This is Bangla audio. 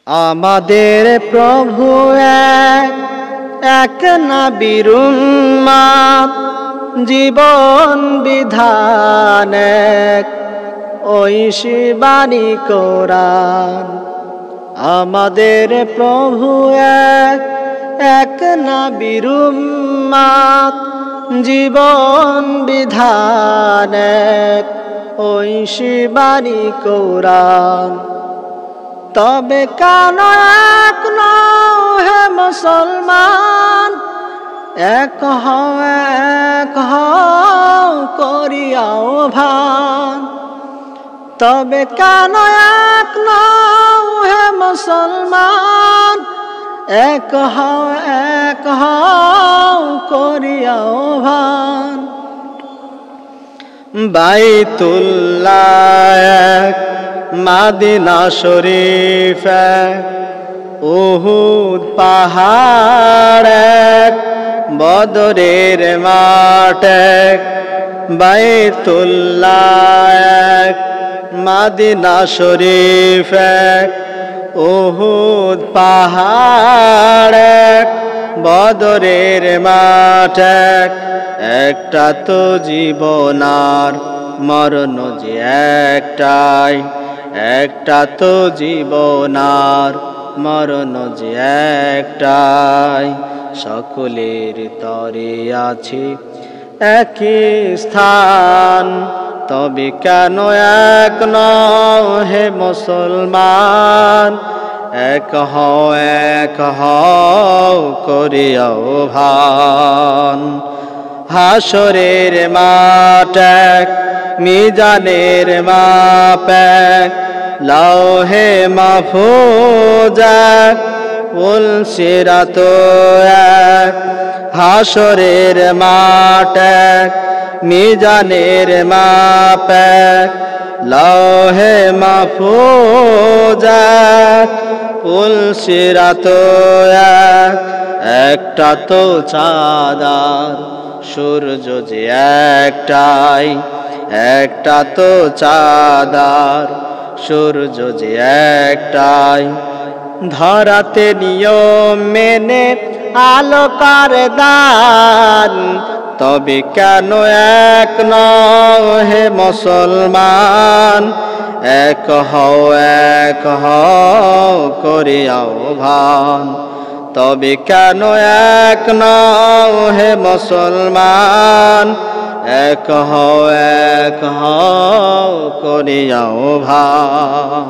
আমাদের প্রভু এক, এক নবীর উম্মত, জীবন বিধান এক, ঐশী বাণী কোরআন। আমাদের প্রভু এক, এক নবীর উম্মত, জীবন বিধান এক, ঐশী বাণী কোরআন। তবে কেন এক নও হে মুসলমান, এক হও করিয়া আহ্বান। তবে কেন এক নও হে মুসলমান, এক হও করিয়া আহ্বান। বাইতুল্লাহ এক, মদিনা শরীফ এক, উহুদ পাহাড় এক, বদরের মাঠ এক। বাইতুল্লাহ এক, মদিনা শরীফ এক, উহুদ পাহাড় এক, বদরের মাঠ এক। একটা তো জীবনার মরণ যে একটাই, একটা তো জীবনার মরণ যে একটাই। সকলের তরে আছে একই স্থান, তবে কেন এক নও হে মুসলমান, এক হও করে আহ্বান। হাসরের মাঠ এক, মিজানের মাপ এক, লৌহে মাহফুজ এক, পুলসিরাত এক। হাসরের মাঠ এক, মিজানের মাপ এক, লৌহে মাহফুজ এক, পুলসিরাত এক। একটা তো চাঁদার সূর্য যে একটাই, একটা তো চাঁদার সূর্য যে একটাই। ধরাতে নিয়ম মেনে আলোকার দান, তবে কেন এক নও হে মুসলমান, এক হও করে আহ্বান। তবে কেন এক নও হে মুসলমান, এক হও করে আহ্বান।